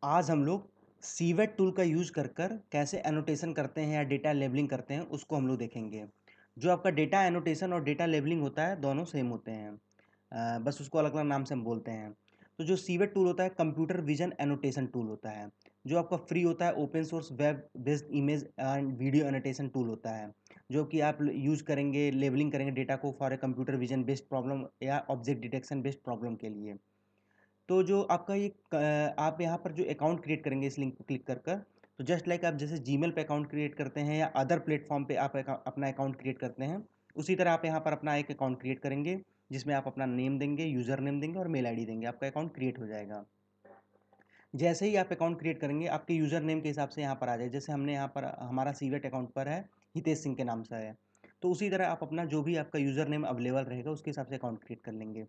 आज हम लोग सीवेट टूल का यूज़ कर कैसे एनोटेशन करते हैं या डेटा लेबलिंग करते हैं उसको हम लोग देखेंगे। जो आपका डेटा एनोटेशन और डेटा लेबलिंग होता है दोनों सेम होते हैं। बस उसको अलग-अलग नाम से हम बोलते हैं। तो जो सीवेट टूल होता है कंप्यूटर विज़न एनोटेशन टूल होता है। जो आपका फ्री होता है open source web based image and video annotation tool होता है। जो कि आप यूज़ करेंगे लेबलिंग करेंगे डेटा को for a computer vision based problem या ऑब्जेक्ट डिटेक्शन बेस्ड प्रॉब्लम के लिए। तो जो आपका ये आप यहाँ पर जो अकाउंट क्रिएट करेंगे इस लिंक को क्लिक कर तो जस्ट लाइक आप जैसे जीमेल पे अकाउंट क्रिएट करते हैं या अदर प्लेटफॉर्म पे आप अपना अकाउंट क्रिएट करते हैं, उसी तरह आप यहाँ पर अपना एक अकाउंट क्रिएट करेंगे जिसमें आप अपना नेम देंगे, यूज़र नेम देंगे और मेल आईडी देंगे, आपका अकाउंट क्रिएट हो जाएगा। जैसे ही आप अकाउंट क्रिएट करेंगे आपके यूज़र नेम के हिसाब से यहाँ पर आ जाए, जैसे हमने यहाँ पर हमारा सीवेट अकाउंट पर है हितेश सिंह के नाम से है, तो उसी तरह आप अपना जो भी आपका यूज़र नेम अवेलेबल रहेगा उसके हिसाब से अकाउंट क्रिएट कर लेंगे।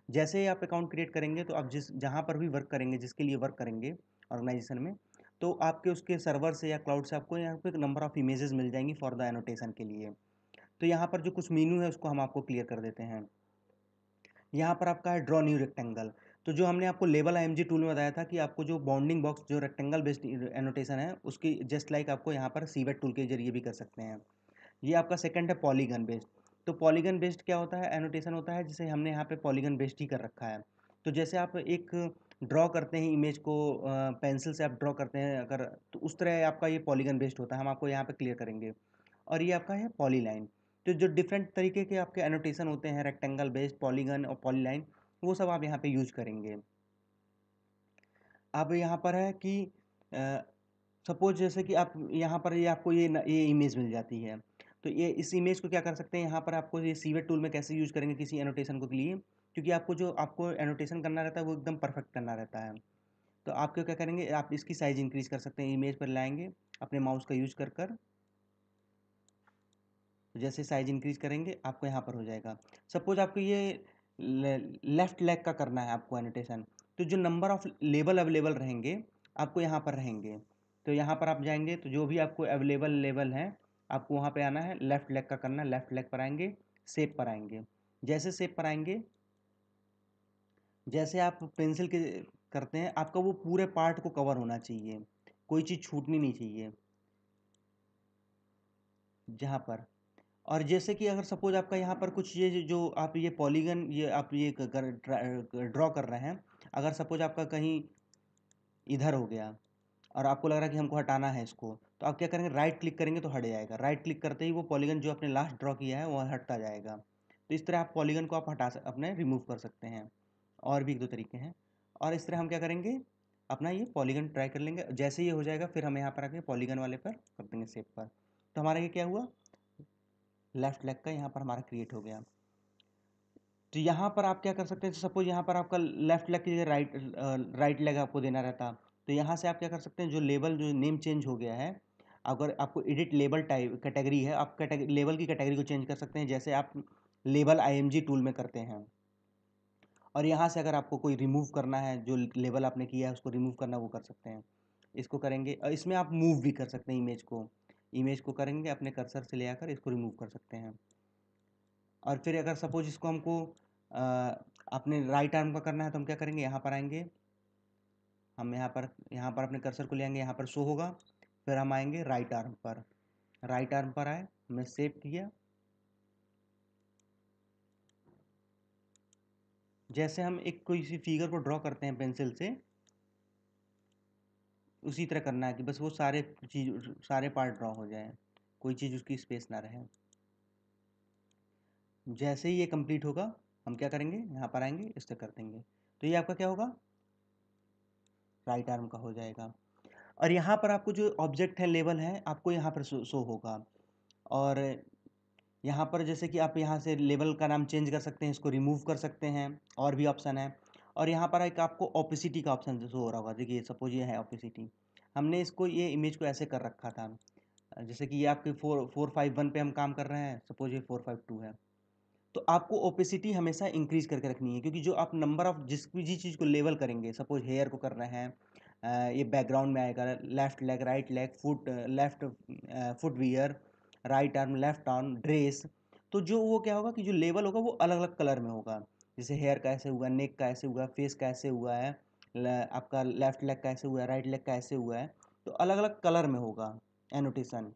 जैसे ही आप अकाउंट क्रिएट करेंगे तो आप जिस जहाँ पर भी वर्क करेंगे जिसके लिए वर्क करेंगे ऑर्गेनाइजेशन में, तो आपके उसके सर्वर से या क्लाउड से आपको यहाँ पे एक नंबर ऑफ़ इमेजेस मिल जाएंगी फॉर द एनोटेशन के लिए। तो यहाँ पर जो कुछ मेनू है उसको हम आपको क्लियर कर देते हैं। यहाँ पर आपका है ड्रॉ न्यू रेक्टेंगल। तो जो हमने आपको लेबल आईएमजी टूल में बताया था कि आपको जो बाउंडिंग बॉक्स जो रेक्टेंगल बेस्ड एनोटेशन है उसकी जस्ट लाइक आपको यहाँ पर सीवेट टूल के जरिए भी कर सकते हैं। ये आपका सेकंड है पॉलीगन बेस्ड। तो पॉलीगन बेस्ड क्या होता है, एनोटेशन होता है जिसे हमने यहाँ पे पॉलीगन बेस्ड ही कर रखा है। तो जैसे आप एक ड्रॉ करते हैं इमेज को पेंसिल से आप ड्रॉ करते हैं अगर, तो उस तरह आपका ये पॉलीगन बेस्ड होता है, हम आपको यहाँ पे क्लियर करेंगे। और ये आपका है पॉलीलाइन। तो जो डिफरेंट तरीके के आपके एनोटेशन होते हैं रेक्टेंगल बेस्ड, पॉलीगन और पॉलीलाइन, वो सब आप यहाँ पे यूज करेंगे। अब यहाँ पर है कि सपोज जैसे कि आप यहाँ पर ये आपको ये इमेज मिल जाती है, तो ये इस इमेज को क्या कर सकते हैं, यहाँ पर आपको ये सीवेट टूल में कैसे यूज़ करेंगे किसी एनोटेशन को के लिए, क्योंकि आपको जो आपको एनोटेशन करना रहता है वो एकदम परफेक्ट करना रहता है। तो आप क्या करेंगे, आप इसकी साइज़ इंक्रीज कर सकते हैं, इमेज पर लाएंगे अपने माउस का यूज़ कर जैसे साइज़ इंक्रीज करेंगे आपको यहाँ पर हो जाएगा। सपोज आपको ये लेफ्ट लेग का करना है आपको एनोटेशन, तो जो नंबर ऑफ लेबल अवेलेबल रहेंगे आपको यहाँ पर रहेंगे। तो यहाँ पर आप जाएंगे तो जो भी आपको अवेलेबल लेवल है आपको वहाँ पे आना है, लेफ्ट लेग का करना है, लेफ्ट लेग पर आएंगे, सेप पर आएंगे। जैसे सेप पर आएंगे, जैसे आप पेंसिल के करते हैं आपका वो पूरे पार्ट को कवर होना चाहिए, कोई चीज़ छूटनी नहीं चाहिए जहाँ पर। और जैसे कि अगर सपोज आपका यहाँ पर कुछ ये जो आप ये पॉलीगन ये आप ये ड्रॉ कर रहे हैं, अगर सपोज आपका कहीं इधर हो गया और आपको लग रहा है कि हमको हटाना है इसको, तो आप क्या करेंगे, राइट क्लिक करेंगे तो हट जाएगा, राइट क्लिक करते ही वो पॉलीगन जो आपने लास्ट ड्रॉ किया है वो हटता जाएगा। तो इस तरह आप पॉलीगन को आप अपने रिमूव कर सकते हैं। और भी एक दो तरीके हैं। और इस तरह हम क्या करेंगे, अपना ये पॉलीगन ट्राई कर लेंगे, जैसे ये हो जाएगा फिर हम यहाँ पर आके पॉलीगन वाले पर कर देंगे सेव पर। तो हमारा ये क्या हुआ, लेफ्ट लेग का यहाँ पर हमारा क्रिएट हो गया। तो यहाँ पर आप क्या कर सकते हैं, सपोज यहाँ पर आपका लेफ्ट लेग की जगह राइट लेग आपको देना रहता, तो यहाँ से आप क्या कर सकते हैं, जो लेबल जो नेम चेंज हो गया है, अगर आपको एडिट लेबल टाइप कैटेगरी है, आप लेबल की कैटेगरी को चेंज कर सकते हैं जैसे आप लेबल आईएमजी टूल में करते हैं। और यहाँ से अगर आपको कोई रिमूव करना है, जो लेबल आपने किया है उसको रिमूव करना वो कर सकते हैं। इसको करेंगे और इसमें आप मूव भी कर सकते हैं इमेज को करेंगे अपने कर्सर से ले आकर इसको रिमूव कर सकते हैं। और फिर अगर सपोज इसको हमको अ, अपने राइट आर्म का करना है तो हम क्या करेंगे, यहाँ पर आएंगे, हम यहाँ पर अपने कर्सर को ले आएंगे, यहाँ पर शो होगा, फिर हम आएंगे राइट आर्म पर, राइट आर्म पर आए, हमने सेव किया। जैसे हम एक कोई सी फिगर को ड्रॉ करते हैं पेंसिल से, उसी तरह करना है कि बस वो सारे पार्ट ड्रॉ हो जाए, कोई चीज़ उसकी स्पेस ना रहे। जैसे ही ये कंप्लीट होगा हम क्या करेंगे, यहाँ पर आएंगे, इस तरह कर देंगे, तो ये आपका क्या होगा, राइट आर्म का हो जाएगा। और यहाँ पर आपको जो ऑब्जेक्ट है लेबल है आपको यहाँ पर शो होगा। और यहाँ पर जैसे कि आप यहाँ से लेबल का नाम चेंज कर सकते हैं, इसको रिमूव कर सकते हैं, और भी ऑप्शन है। और यहाँ पर एक आपको ओपेसिटी का ऑप्शन शो हो रहा होगा, देखिए सपोज ये है ओपेसिटी, हमने इसको ये इमेज को ऐसे कर रखा था, जैसे कि ये आपके 451 पे हम काम कर रहे हैं, सपोज ये 452 है, तो आपको ओपेसिटी हमेशा इंक्रीज करके रखनी है, क्योंकि जो आप नंबर ऑफ जिस चीज़ को लेवल करेंगे, सपोज हेयर को कर रहे हैं, ये बैकग्राउंड में आएगा, left leg, right leg, left foot wear, right arm, left arm, dress, तो जो वो क्या होगा कि जो लेवल होगा वो अलग अलग कलर में होगा, जैसे हेयर का ऐसे हुआ, नेक का ऐसे हुआ, फेस का ऐसे हुआ है, आपका लेफ्ट लेग का ऐसे हुआ है, राइट लेग का ऐसे हुआ है, तो अलग अलग कलर में होगा एनोटेशन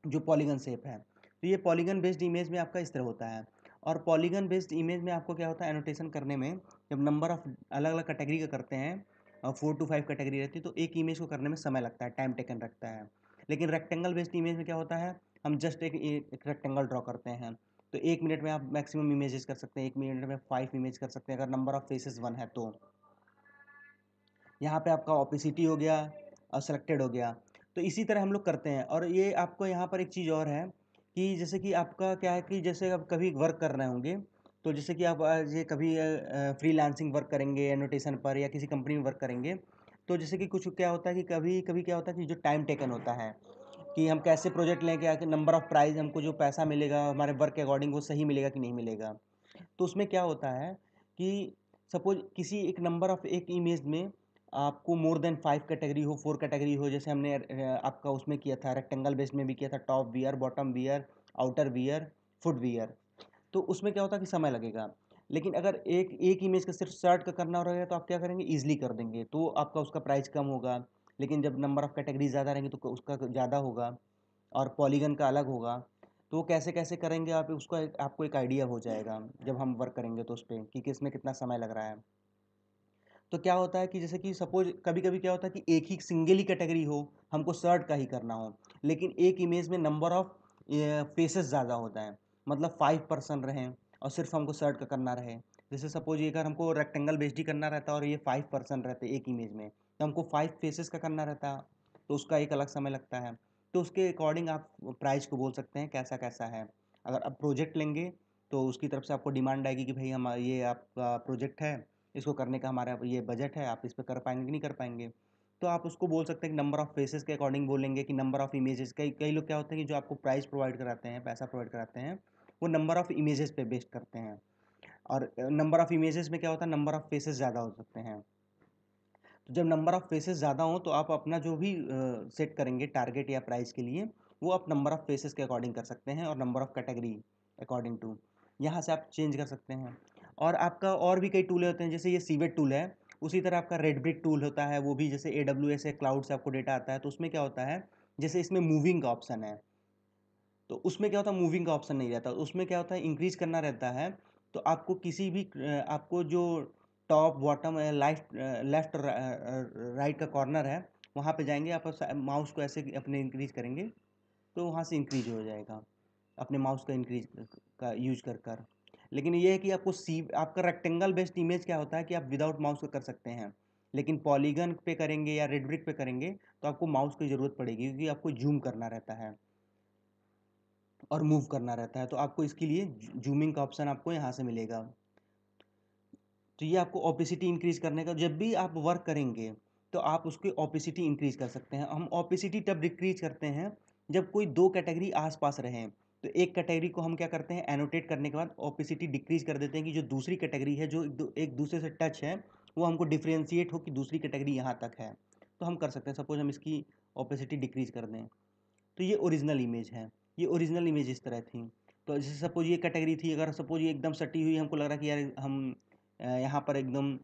जो पॉलीगन शेप है। तो ये पॉलीगन बेस्ड इमेज में आपका इस तरह होता है। और पॉलीगन बेस्ड इमेज में आपको क्या होता है एनोटेशन करने में, जब नंबर ऑफ अलग अलग कैटेगरी का करते हैं और 4 to 5 कैटेगरी रहती है, तो एक इमेज को करने में समय लगता है, टाइम टेकन रखता है। लेकिन रेक्टेंगल बेस्ड इमेज में क्या होता है, हम जस्ट एक रेक्टेंगल ड्रॉ करते हैं, तो 1 मिनट में आप मैक्सिमम इमेजेस कर सकते हैं, 1 मिनट में 5 इमेज कर सकते हैं अगर नंबर ऑफ फेसेस 1 है तो। यहाँ पे आपका ओपेसिटी हो गया और सेलेक्टेड हो गया। तो इसी तरह हम लोग करते हैं। और ये आपको यहाँ पर एक चीज़ और है कि जैसे कि आपका क्या है कि जैसे आप कभी वर्क कर रहे होंगे, तो जैसे कि आप ये कभी फ्रीलांसिंग वर्क करेंगे एनोटेशन पर या किसी कंपनी में वर्क करेंगे, तो जैसे कि कुछ क्या होता है कि कभी कभी क्या होता है कि जो टाइम टेकन होता है कि हम कैसे प्रोजेक्ट लें, क्या नंबर ऑफ प्राइस, हमको जो पैसा मिलेगा हमारे वर्क के अकॉर्डिंग वो सही मिलेगा कि नहीं मिलेगा। तो उसमें क्या होता है कि सपोज किसी एक नंबर ऑफ एक इमेज में आपको मोर देन 5 कैटेगरी हो, 4 कैटेगरी हो, जैसे हमने आपका उसमें किया था रेक्टेंगल बेस्ड में भी किया था, top wear, bottom wear, outer wear, foot wear. तो उसमें क्या होता है कि समय लगेगा। लेकिन अगर एक एक इमेज का सिर्फ शर्ट का करना रहेगा तो आप क्या करेंगे, ईजिली कर देंगे, तो आपका उसका प्राइस कम होगा। लेकिन जब नंबर ऑफ कैटेगरी ज़्यादा रहेंगे तो उसका ज़्यादा होगा और पॉलीगन का अलग होगा। तो वो कैसे कैसे करेंगे आप उसका आपको एक आइडिया हो जाएगा जब हम वर्क करेंगे तो उस पर कि किसमें कितना समय लग रहा है। तो क्या होता है कि जैसे कि सपोज कभी कभी क्या होता है कि एक ही सिंगल ही कैटेगरी हो, हमको शर्ट का ही करना हो, लेकिन एक इमेज में नंबर ऑफ फेसेस ज़्यादा होता है, मतलब 5 पर्सन रहें और सिर्फ हमको शर्ट का करना रहे। जैसे सपोज ये अगर हमको रेक्टेंगल बेस्ड ही करना रहता और ये 5 पर्सन रहते एक इमेज में, तो हमको 5 फेसेस का करना रहता, तो उसका एक अलग समय लगता है। तो उसके अकॉर्डिंग आप प्राइस को बोल सकते हैं कैसा कैसा है। अगर आप प्रोजेक्ट लेंगे तो उसकी तरफ से आपको डिमांड आएगी कि भाई हम ये आपका प्रोजेक्ट है, इसको करने का हमारा ये बजट है, आप इस पे कर पाएंगे कि नहीं कर पाएंगे। तो आप उसको बोल सकते हैं कि नंबर ऑफ फेसेस के अकॉर्डिंग बोलेंगे कि नंबर ऑफ इमेजेस। कई कई लोग क्या होते हैं कि जो आपको प्राइस प्रोवाइड कराते हैं, पैसा प्रोवाइड कराते हैं, वो नंबर ऑफ इमेजेस पे बेस्ड करते हैं। और नंबर ऑफ इमेजेस में क्या होता है, नंबर ऑफ फेसेस ज़्यादा हो सकते हैं। तो जब नंबर ऑफ फेसेस ज़्यादा हो तो आप अपना जो भी सेट करेंगे टारगेट या प्राइस के लिए, वो आप नंबर ऑफ फेसेस के अकॉर्डिंग कर सकते हैं और number of category according to, यहाँ से आप चेंज कर सकते हैं। और आपका और भी कई टूल होते हैं, जैसे ये सीवेट टूल है, उसी तरह आपका रेडब्रिक टूल होता है, वो भी जैसे AWS है, क्लाउड से आपको डेटा आता है, तो उसमें क्या होता है, जैसे इसमें मूविंग का ऑप्शन है, तो उसमें क्या होता है मूविंग का ऑप्शन नहीं रहता, उसमें क्या होता है इंक्रीज करना रहता है। तो आपको किसी भी आपको जो top bottom left left right का कॉर्नर है, वहाँ पे जाएंगे आप, माउस को ऐसे अपने इंक्रीज करेंगे तो वहाँ से इंक्रीज हो जाएगा अपने माउस का इंक्रीज का यूज कर कर। लेकिन ये है कि आपको आपका रेक्टेंगल बेस्ड इमेज क्या होता है कि आप विदाउट माउस का कर सकते हैं, लेकिन पॉलीगन पे करेंगे या रेड ब्रिक पे करेंगे तो आपको माउस की ज़रूरत पड़ेगी, क्योंकि आपको जूम करना रहता है और मूव करना रहता है, तो आपको इसके लिए जूमिंग का ऑप्शन आपको यहाँ से मिलेगा। तो ये आपको ओपेसिटी इंक्रीज करने का, जब भी आप वर्क करेंगे तो आप उसकी ओपेसिटी इंक्रीज कर सकते हैं। हम ओपेसिटी तब डिक्रीज करते हैं जब कोई दो कैटेगरी आसपास रहें, तो एक कैटेगरी को हम क्या करते हैं एनोटेट करने के बाद ओपेसिटी डिक्रीज कर देते हैं कि जो दूसरी कैटेगरी है जो एक दूसरे से टच है, वो हमको डिफ्रेंशिएट हो कि दूसरी कैटेगरी यहाँ तक है, तो हम कर सकते हैं। सपोज हम इसकी ओपेसिटी डिक्रीज कर दें, तो ये ओरिजिनल इमेज है, ये ओरिजिनल इमेज इस तरह थी। तो जैसे सपोज ये कैटेगरी थी, अगर सपोज ये एकदम सटी हुई, हमको लग रहा है कि यार हम यहाँ पर एकदम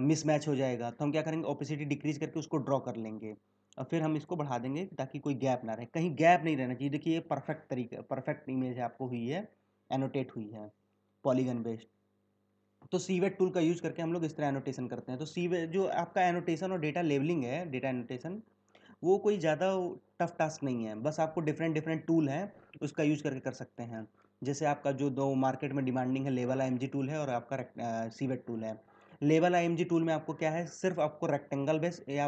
मिसमैच हो जाएगा, तो हम क्या करेंगे ओपेसिटी डिक्रीज करके उसको ड्रॉ कर लेंगे और फिर हम इसको बढ़ा देंगे ताकि कोई गैप ना रहे, कहीं गैप नहीं रहना चाहिए। देखिए ये परफेक्ट तरीका, परफेक्ट इमेज है आपको हुई है, एनोटेट हुई है पॉलीगन बेस्ड। तो सीवेट टूल का यूज करके हम लोग इस तरह एनोटेशन करते हैं। तो सीवेट जो आपका एनोटेशन और डेटा लेबलिंग है, डेटा एनोटेशन, वो कोई ज़्यादा टफ टास्क नहीं है, बस आपको डिफरेंट डिफरेंट टूल हैं उसका यूज करके कर सकते हैं। जैसे आपका जो दो मार्केट में डिमांडिंग है, लेवल IMG टूल है और आपका सीवेट टूल है। लेवल IMG टूल में आपको क्या है, सिर्फ आपको रेक्टेंगल बेस या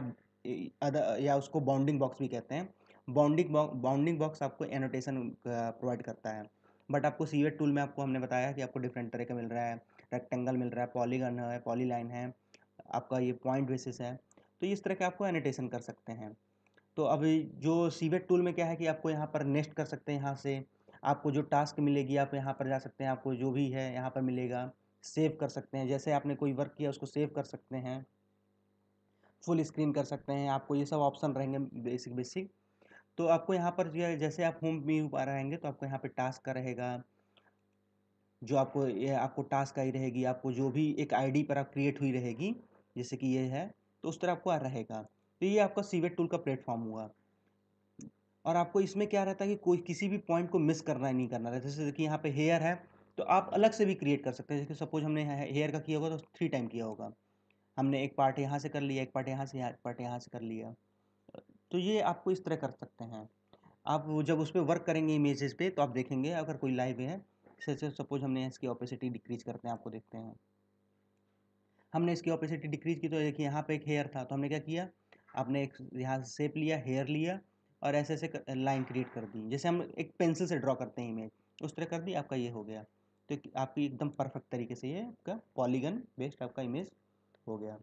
अदर या उसको बाउंडिंग बॉक्स भी कहते हैं, बाउंडिंग बॉक्स आपको एनोटेशन प्रोवाइड करता है। बट आपको सीवेट टूल में आपको हमने बताया कि आपको डिफरेंट तरह का मिल रहा है, रेक्टेंगल मिल रहा है, पॉलीगन है, पॉलीलाइन है, आपका ये पॉइंट बेसिस है, तो इस तरह के आपको एनोटेशन कर सकते हैं। तो अभी जो सीवेट टूल में क्या है कि आपको यहाँ पर नेक्स्ट कर सकते हैं, यहाँ से आपको जो टास्क मिलेगी आप यहाँ पर जा सकते हैं, आपको जो भी है यहाँ पर मिलेगा, सेव कर सकते हैं, जैसे आपने कोई वर्क किया उसको सेव कर सकते हैं, फुल स्क्रीन कर सकते हैं, आपको ये सब ऑप्शन रहेंगे बेसिक बेसिक। तो आपको यहाँ पर जैसे आप होम मेन्यू पर रहेंगे तो आपको यहाँ पे टास्क का रहेगा, जो आपको ये आपको टास्क आई रहेगी, आपको जो भी एक आईडी पर आप क्रिएट हुई रहेगी, जैसे कि ये है, तो उस तरह आपको रहेगा। तो ये आपका सीवेट टूल का प्लेटफॉर्म हुआ। और आपको इसमें क्या रहता है कि कोई किसी भी पॉइंट को मिस करना नहीं करना रहता। जैसे कि यहाँ पे हेयर है, तो आप अलग से भी क्रिएट कर सकते हैं। जैसे सपोज हमने हेयर का किया होगा तो 3 टाइम किया होगा, हमने एक पार्ट यहाँ से कर लिया, एक पार्ट यहाँ से, एक पार्ट यहाँ से कर लिया। तो ये आपको इस तरह कर सकते हैं। आप जब उस पर वर्क करेंगे इमेजेस पे, तो आप देखेंगे अगर कोई लाइव है, जैसे सपोज हमने इसकी ओपेसिटी डिक्रीज करते हैं, आपको देखते हैं। हमने इसकी ओपेसिटी डिक्रीज की, तो देखिए यहाँ पे एक हेयर था, तो हमने क्या किया, आपने एक यहाँ से शेप लिया, हेयर लिया, और ऐसे ऐसे लाइन क्रिएट कर दी, जैसे हम एक पेंसिल से ड्रॉ करते हैं इमेज, उस तरह कर दी, आपका ये हो गया। तो आपकी एकदम परफेक्ट तरीके से ये आपका पॉलीगन बेस्ड आपका इमेज हो गया।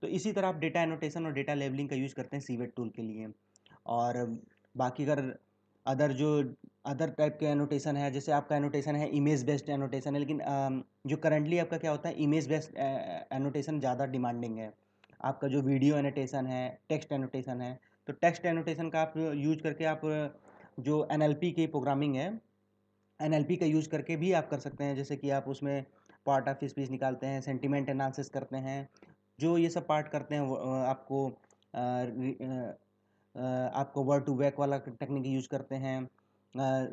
तो इसी तरह आप डेटा एनोटेशन और डेटा लेबलिंग का यूज़ करते हैं सीवेट टूल के लिए। और बाकी अगर अदर जो अदर टाइप के एनोटेशन है, जैसे आपका एनोटेशन है इमेज बेस्ड एनोटेशन है, लेकिन जो करंटली आपका क्या होता है, इमेज बेस्ड एनोटेशन ज़्यादा डिमांडिंग है। आपका जो वीडियो एनोटेशन है, टेक्स्ट एनोटेशन है, तो टेक्स्ट एनोटेशन का आप यूज करके आप जो एनएलपी की प्रोग्रामिंग है, एनएलपी का यूज करके भी आप कर सकते हैं। जैसे कि आप उसमें पार्ट ऑफ स्पीच निकालते हैं, सेंटिमेंट एनालिसिस करते हैं, जो ये सब पार्ट करते हैं वो, आपको वर्ड टू बैक वाला टेक्निक यूज करते हैं,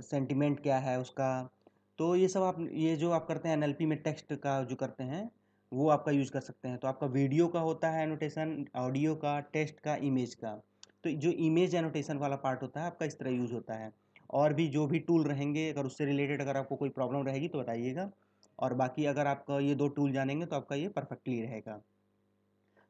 सेंटिमेंट क्या है उसका। तो ये सब आप ये जो आप करते हैं एनएलपी में टेक्स्ट का जो करते हैं, वो आपका यूज़ कर सकते हैं। तो आपका वीडियो का होता है एनोटेशन, ऑडियो का, टेक्स्ट का, इमेज का। तो जो इमेज एनोटेशन वाला पार्ट होता है आपका इस तरह यूज़ होता है। और भी जो भी टूल रहेंगे, अगर उससे रिलेटेड अगर आपको कोई प्रॉब्लम रहेगी तो बताइएगा। और बाकी अगर आपका ये 2 टूल जानेंगे तो आपका ये परफेक्टली रहेगा।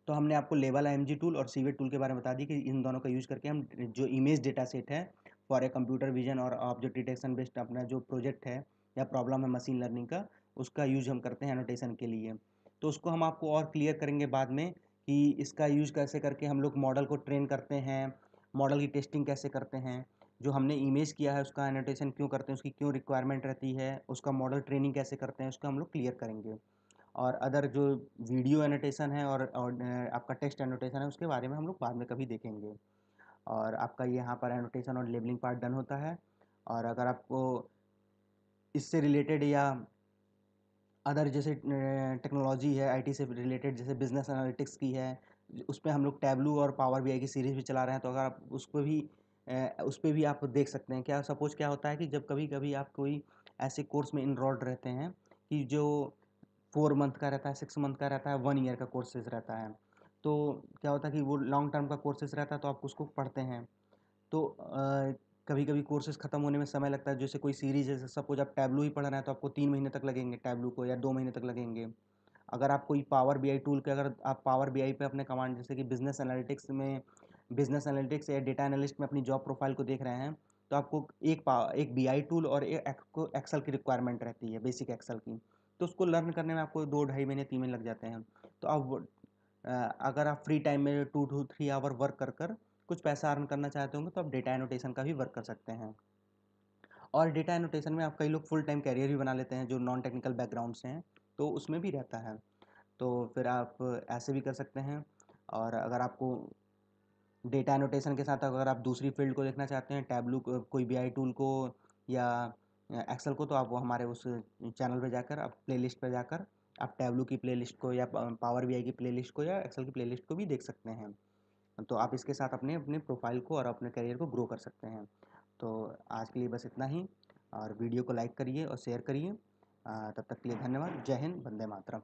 तो हमने आपको लेवल एमजी टूल और सीवेट टूल के बारे में बता दी कि इन दोनों का यूज़ करके हम जो इमेज डेटा सेट है फॉर ए कंप्यूटर विजन और ऑब्जेक्ट डिटेक्शन बेस्ड अपना जो प्रोजेक्ट है या प्रॉब्लम है मशीन लर्निंग का, उसका यूज हम करते हैं एनोटेशन के लिए। तो उसको हम आपको और क्लियर करेंगे बाद में कि इसका यूज़ कैसे करके हम लोग मॉडल को ट्रेन करते हैं, मॉडल की टेस्टिंग कैसे करते हैं, जो हमने इमेज किया है उसका एनोटेशन क्यों करते हैं, उसकी क्यों रिक्वायरमेंट रहती है, उसका मॉडल ट्रेनिंग कैसे करते हैं, उसका हम लोग क्लियर करेंगे। और अदर जो वीडियो एनोटेशन है और आपका टेक्स्ट एनोटेशन है, उसके बारे में हम लोग बाद में कभी देखेंगे। और आपका यहाँ पर एनोटेशन और लेबलिंग पार्ट डन होता है। और अगर आपको इससे रिलेटेड या अदर जैसे टेक्नोलॉजी है आईटी से रिलेटेड, जैसे बिजनेस एनालिटिक्स की है, उस पर हम लोग टैबलू और पावर बीआई की सीरीज़ भी चला रहे हैं, तो अगर आप उस पर भी आप देख सकते हैं। क्या सपोज क्या होता है कि जब कभी कभी आप कोई ऐसे कोर्स में इनरोल्ड रहते हैं कि जो 4 मंथ का रहता है, 6 मंथ का रहता है, 1 ईयर का कोर्सेज रहता है, तो क्या होता है कि वो लॉन्ग टर्म का कोर्सेज रहता है, तो आप उसको पढ़ते हैं। तो कभी कभी कोर्सेज ख़त्म होने में समय लगता है। जैसे कोई सीरीज है, सपोज आप टैबलू ही पढ़ रहे हैं, तो आपको 3 महीने तक लगेंगे टैबलू को, या 2 महीने तक लगेंगे। अगर आप कोई पावर बीआई टूल पे, अगर आप पावर बीआई पे अपने कमांड, जैसे कि बिजनेस एनालिटिक्स या डेटा एनालिस्ट में अपनी जॉब प्रोफाइल को देख रहे हैं, तो आपको एक बीआई टूल और एक एक्सेल की रिक्वायरमेंट रहती है, बेसिक एक्सेल की। तो उसको लर्न करने में आपको 2 ढाई महीने 3 महीने लग जाते हैं। तो आप अगर आप फ्री टाइम में 2 to 3 आवर वर्क कर कर कुछ पैसा अर्न करना चाहते होंगे, तो आप डेटा एनोटेशन का भी वर्क कर सकते हैं। और डेटा एनोटेशन में आप कई लोग फुल टाइम कैरियर भी बना लेते हैं जो नॉन टेक्निकल बैकग्राउंड से हैं, तो उसमें भी रहता है। तो फिर आप ऐसे भी कर सकते हैं। और अगर आपको डेटा एनोटेशन के साथ अगर आप दूसरी फील्ड को देखना चाहते हैं, टैबलू कोई बीआई टूल को या एक्सेल को, तो आप वो हमारे उस चैनल पे जाकर, आप प्लेलिस्ट पे जाकर आप टैबलू की प्लेलिस्ट को या पावर बीआई की प्लेलिस्ट को या एक्सेल की प्लेलिस्ट को भी देख सकते हैं। तो आप इसके साथ अपने अपने प्रोफाइल को और अपने करियर को ग्रो कर सकते हैं। तो आज के लिए बस इतना ही। और वीडियो को लाइक करिए और शेयर करिए। तब तक के लिए धन्यवाद। जय हिंद, वंदे मातरम।